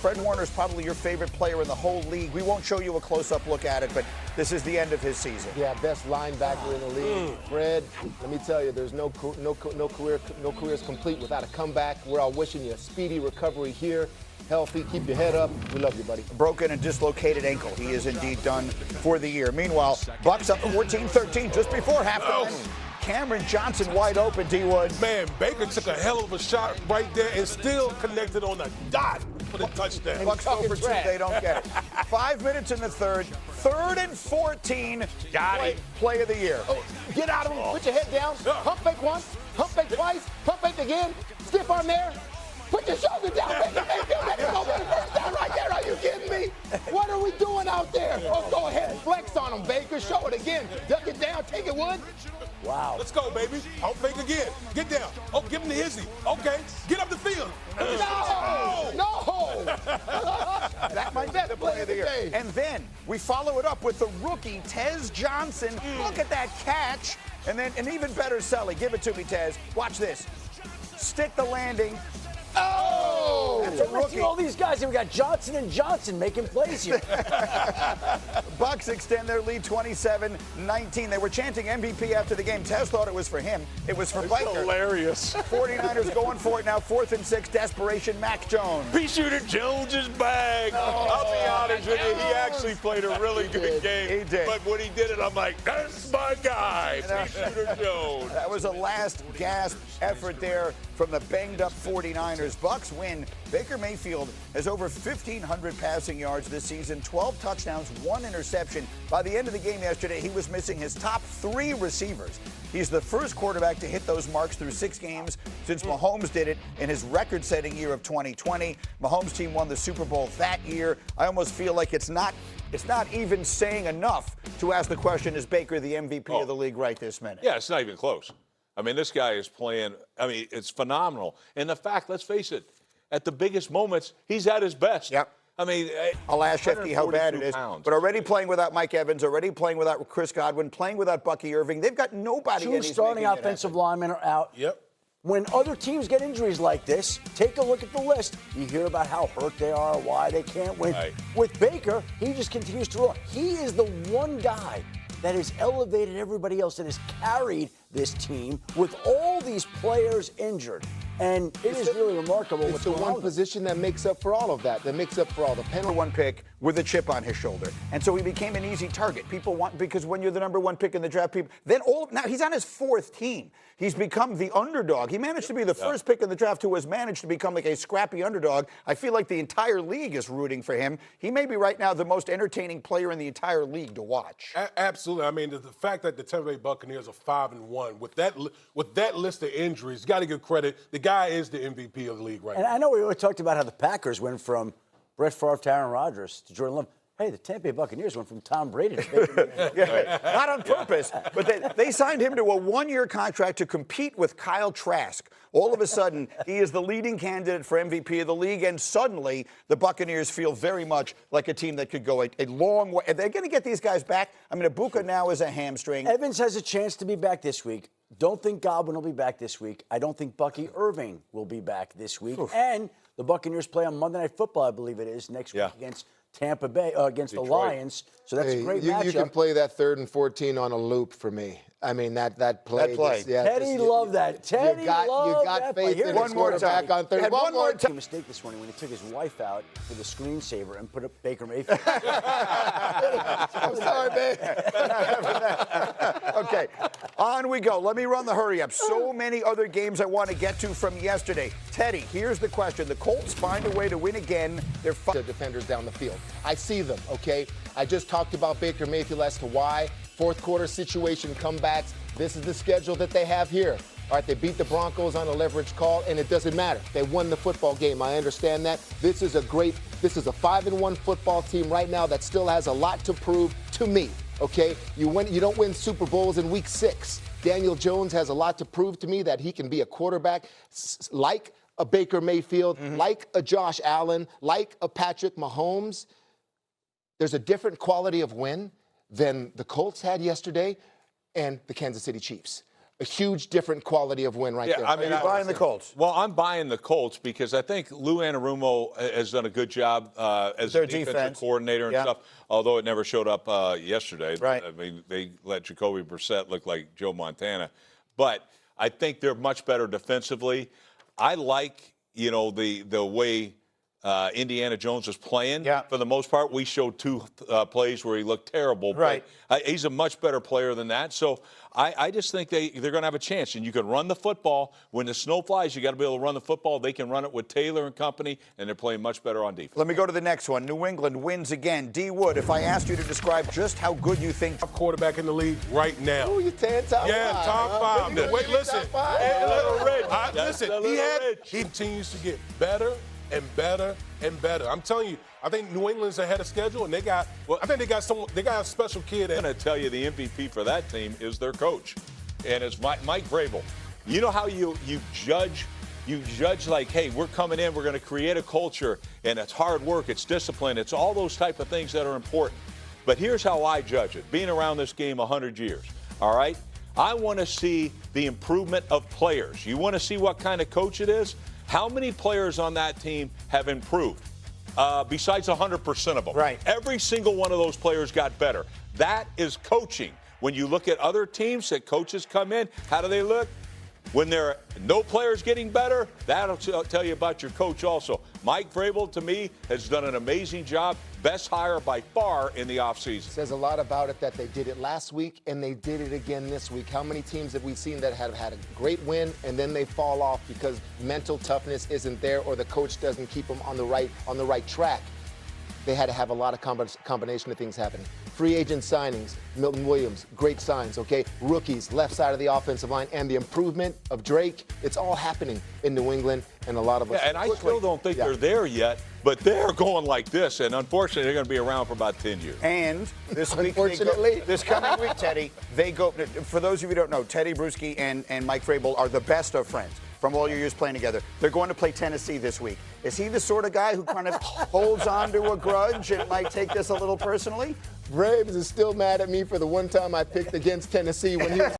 Fred Warner's probably your favorite player in the whole league. We won't show you a close-up look at it, but this is the end of his season. Yeah, best linebacker in the league. Fred, let me tell you, there's no careers complete without a comeback. We're all wishing you a speedy recovery here. Healthy, keep your head up. We love you, buddy. Broken and dislocated ankle. He is indeed done for the year. Meanwhile, Bucs up 14-13 just before halftime. Cameron Johnson wide open, D-Wood. Man, Baker took a hell of a shot right there and still connected on the dot for the touchdown. Bucs go for two, they don't get it. 5 minutes in the third. 3rd and 14. Play of the year. Oh, get out of him. Put your head down. Pump fake once. Pump fake twice. Pump fake again. Stiff arm there. Put your shoulder down. Baker Mayfield. Let him go for the first down right there. Are you kidding me? What are we doing out there? Oh, go ahead. Flex on him, Baker. Show it again. Duck it down. Take it, Wood. Wow. Let's go, baby. Pump fake again. Get down. Oh, give him the hizzy. Okay. Get up the field. No! That might be the play of the year. And then we follow it up with the rookie, Tez Johnson. Look at that catch. And then an even better Sully. Give it to me, Tez. Watch this. Stick the landing. Oh! That's a We're rookie. seeing all these guys, and we got Johnson and Johnson making plays here. Bucs extend their lead 27-19. They were chanting MVP after the game. Tez thought it was for him. It was for Baker. Hilarious. 49ers going for it now. 4th and 6. Desperation. Mac Jones. Pea-Shooter Jones is back. I'll be honest with you, he actually played a really good game. He did. But when he did it, I'm like, that's my guy, Pea-Shooter Jones. That was a last gasp effort there from the banged-up 49ers. Bucs win. Baker Mayfield has over 1,500 passing yards this season, 12 touchdowns, 1 interception. By the end of the game yesterday, he was missing his top 3 receivers. He's the first quarterback to hit those marks through 6 games since Mahomes did it in his record-setting year of 2020. Mahomes' team won the Super Bowl that year. I almost feel like it's not even saying enough to ask the question, is Baker the MVP of the league right this minute? Yeah, it's not even close. I mean, this guy is playing, it's phenomenal. And the fact, let's face it, at the biggest moments, he's at his best. Yep. I mean, I'll ask Shefty how bad it is. pounds. But already playing without Mike Evans, already playing without Chris Godwin, playing without Bucky Irving. They've got nobody. 2 starting offensive linemen are out. Yep. When other teams get injuries like this, take a look at the list. You hear about how hurt they are, why they can't win. Right. With Baker, he just continues to roll. He is the one guy that has elevated everybody else, that has carried this team with all these players injured. And it is really remarkable. It's the one position that makes up for all of that makes up for all the Number 1 pick with a chip on his shoulder. And so he became an easy target. People want, because when you're the number 1 pick in the draft, now he's on his 4th team. He's become the underdog. He managed to be the first pick in the draft who has managed to become like a scrappy underdog. I feel like the entire league is rooting for him. He may be right now the most entertaining player in the entire league to watch. Absolutely. I mean, the fact that the Tampa Bay Buccaneers are 5-1 with that list of injuries, got to give credit. The guy is the MVP of the league right now. And I know we always talked about how the Packers went from Brett Favre to Aaron Rodgers to Jordan Love. Hey, the Tampa Bay Buccaneers went from Tom Brady to Baker Mayfield. Not on purpose, but they signed him to a 1-year contract to compete with Kyle Trask. All of a sudden, he is the leading candidate for MVP of the league, and suddenly the Buccaneers feel very much like a team that could go a long way. Are they going to get these guys back? I mean, Ibuka now is a hamstring. Evans has a chance to be back this week. Don't think Godwin will be back this week. I don't think Bucky Irving will be back this week. And the Buccaneers play on Monday Night Football, I believe it is, next week against Tampa Bay, against Detroit. the Lions. So that's a great matchup. You can play that 3rd and 14 on a loop for me. I mean, that play. That play. Teddy loved that. Teddy loved that. You got faith in One more quarterback time. on 3rd. One more He made a mistake this morning when he took his wife out for the screensaver and put up Baker Mayfield. I'm sorry, man. Okay, on we go. Let me run the hurry up. So many other games I want to get to from yesterday. Teddy, here's the question. The Colts find a way to win again. They're The defenders down the field. I see them, okay? I just talked about Baker Mayfield as to why. 4th quarter situation, comebacks. This is the schedule that they have here. All right, they beat the Broncos on a leverage call, and it doesn't matter. They won the football game. I understand that. This is a 5-1 football team right now that still has a lot to prove to me, okay? You don't win Super Bowls in week 6. Daniel Jones has a lot to prove to me that he can be a quarterback like a Baker Mayfield, like a Josh Allen, like a Patrick Mahomes. There's a different quality of win than the Colts had yesterday and the Kansas City Chiefs. a huge different quality of win right there. I mean, You're buying the Colts. Well, I'm buying the Colts because I think Lou Anarumo has done a good job as Their a defensive defense. coordinator and Yeah. stuff, although it never showed up yesterday. Right. I mean, they let Jacoby Brissett look like Joe Montana. But I think they're much better defensively. I like, the way Indiana Jones is playing. Yeah. For the most part, we showed 2 plays where he looked terrible. Right. But he's a much better player than that. So I just think they're going to have a chance. And you can run the football. When the snow flies, you got to be able to run the football. They can run it with Taylor and company, and they're playing much better on defense. Let me go to the next one. New England wins again. D. Wood, if I asked you to describe just how good you think. Top quarterback in the league right now. Ooh, you 10 top Yeah, five. top five. Huh? Wait, listen. Top five? Hey, Little Rich. listen, That's a little rich. he continues to get better and better and better. I'm telling you, I think New England's ahead of schedule, and I think they got a special kid. I'm going to tell you the MVP for that team is their coach, and it's Mike Vrabel. You know how you judge? You judge like, hey, we're coming in, we're going to create a culture, and it's hard work, it's discipline, it's all those type of things that are important. But here's how I judge it, being around this game 100 years, all right? I want to see the improvement of players. You want to see what kind of coach it is? How many players on that team have improved? Besides 100% of them. Right. Every single one of those players got better. That is coaching. When you look at other teams that coaches come in, how do they look? When there are no players getting better, that'll tell you about your coach also. Mike Vrabel, to me, has done an amazing job. Best hire by far in the offseason. Says a lot about it that they did it last week and they did it again this week. How many teams have we seen that have had a great win and then they fall off because mental toughness isn't there or the coach doesn't keep them on the right track? They had to have a lot of combination of things happening. Free agent signings, Milton Williams, great signs, okay? Rookies, left side of the offensive line, and the improvement of Drake, it's all happening in New England, and a lot of us. Yeah, and I still don't think they're there yet, but they're going like this, and unfortunately, they're going to be around for about 10 years. And this week, Unfortunately. this coming week, Teddy, they go. For those of you who don't know, Teddy Bruschi and Mike Vrabel are the best of friends from all your years playing together. They're going to play Tennessee this week. Is he the sort of guy who kind of holds on to a grudge and might take this a little personally? Braves is still mad at me for the one time I picked against Tennessee when he was